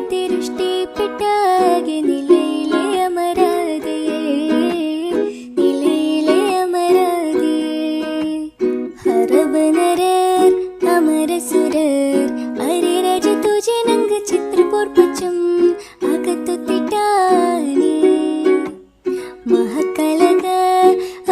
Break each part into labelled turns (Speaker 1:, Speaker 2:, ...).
Speaker 1: ചിത്രത്തിരുഷ്ടിപ്പെട്ടാകെ നിലയിലെ അമരാതിയേ നിലയിലെ അമരാതിയേ ഹരവനരർ അമരസുരർ അരിരാജ തുജനംഗ ചിത്രപോർപ്പച്ചും അകത്തുത്തിട്ടാനേ മഹക്കലക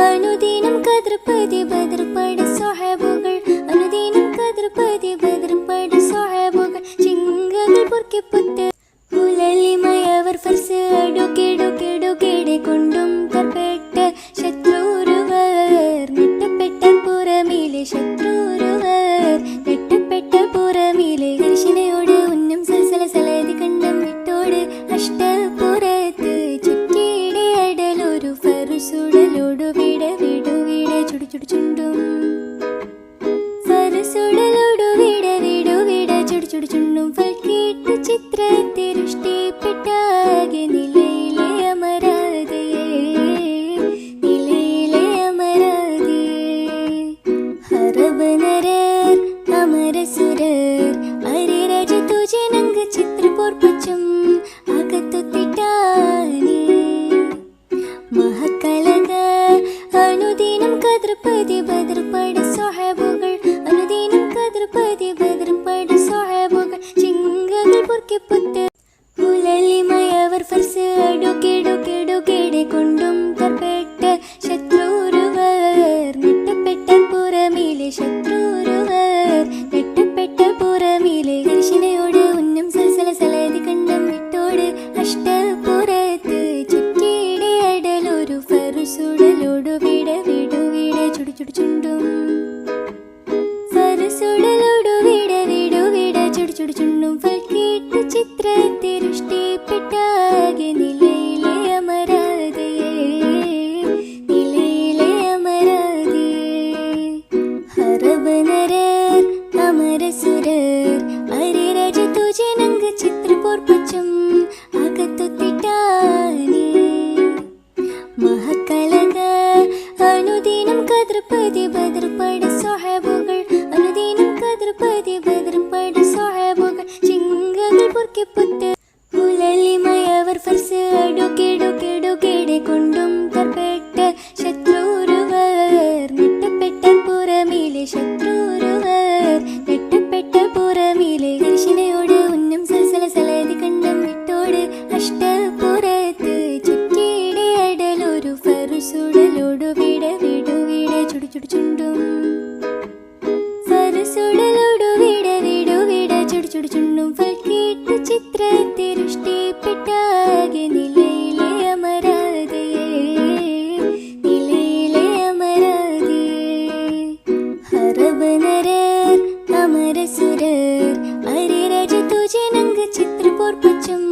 Speaker 1: അനുദിനം കദ്രപതി ബദ്രപട സ്വഹാബുകൾ അനുദിനം കദ്രപതി ബദ്രപട സ്വഹാബുകൾ ചിങ്കകൾ പൊർക്കിപ്പുത്ത് ഉലലിമയവർ ഫർസ് അടുക്കിടുക്കിടുകിടെ കൊണ്ടും തർപ്പെട്ട ശത്രുരുവർ നെട്ടപ്പെട്ട പുറമിലെ ശത്രുരുവർ നെട്ടപ്പെട്ട പുറമിലെ കരിശിനയോട് ഉന്നം സലസല സലതി കണ്ടം വിട്ടോട് അഷ്ടപുറത്ത് ചുറ്റിയുടെ അടലൊരു ഫറുസുടലോടു വിട വിടുവിട ചുടു ചുടു ചുണ്ടും ഫറുസുടലോടു വിട വിടുവിട ചുടു ചുടു ചുണ്ടും ഫൽക്കേട്ട് ചിത്രത്തിരുഷ്ടിപ്പെട്ടാകെ നിലയിലെ അമരാതിയേ നിലയിലെ അമരാതിയേ ഹരവനരർ അമരസുരർ അരിരാജ തുജനംഗ ചിത്രപോർപ്പച്ചും അകത്തുത്തിട്ടാനേ മഹക്കലക അനുദിനം കദ്രപതി ബദ്രപട സ്വഹാബുകൾ അനുദിനം കദ്രപതി ബദ്രപട സ്വഹാബുകൾ ചിങ്കകൾ പൊർക്കിപ്പുത്ത് ഉലലിമയവർ ഫർസ് അടുക്കിടുകിടുകിടെ കൊണ്ടും തർപ്പെട്ട ശത്രുരുവർ നെട്ടപ്പെട്ട പുറമിലെ ശത്രുരുവർ നെട്ടപ്പെട്ട പുറമിലെ കരിശിനയോട് ഉന്നം സലസല സലതി കണ്ടം വിട്ടോട് അഷ്ടപുറത്ത് ചുറ്റിയുടെ അടലൊരു ഫറുസുടലോടു വിട വിടുവിട ചുടു ചുടു ചുണ്ടും ഫറുസുടലോടു വിട വിടുവിട ചുടു ചുടു ചുണ്ടും ഫൽക്കേട്ട് ചിത്രത്തിരുഷ്ടിപ്പെട്ടാകെ നിലയിലെ അമരാതിയേ നിലയിലെ അമരാതിയേ ഹരവനരർ അമരസുരർ അരിരാജ തുജനംഗ ചിത്രപോർപ്പച്ചും അകത്തുത്തിട്ടാനേ മഹക്കലക അനുദിനം കദ്രപതി ബദ്രപട സ്വഹാബുകൾ അനുദിനം കദ്രപതി ബദ്രപട സ്വഹാബുകൾ ചിങ്കകൾ പൊർക്കിപ്പുത്ത് ഉലലിമയവർ ഫർസ് അടുക്കിടുകിടുകിടെ കൊണ്ടും തർപ്പെട്ട ശത്രുരുവർ നെട്ടപ്പെട്ട പുറമിലെ ശത്രുരുവർ നെട്ടപ്പെട്ട പുറമിലെ കരിശിനയോട് ഉന്നം സലസല സലതി കണ്ടം വിട്ടോട് അഷ്ടപുറത്ത് ചുറ്റിയുടെ അടലൊരു ഫറുസുടലോടു വിട വിടുവിട ചുടു ചുടു ചുണ്ടും ഫറുസുടലോടു വിട വിടുവിട ചുടു ചുടു ചുണ്ടും ഫൽക്കേട്ട് ചിത്രത്തിരുഷ്ടിപ്പെട്ടാകെ നിലയിലെ അമരാതിയേ നിലയിലെ അമരാതിയേ ഹരവനരർ അമരസുരർ അരിരാജ തുജനംഗ ചിത്രപോർപ്പച്ചും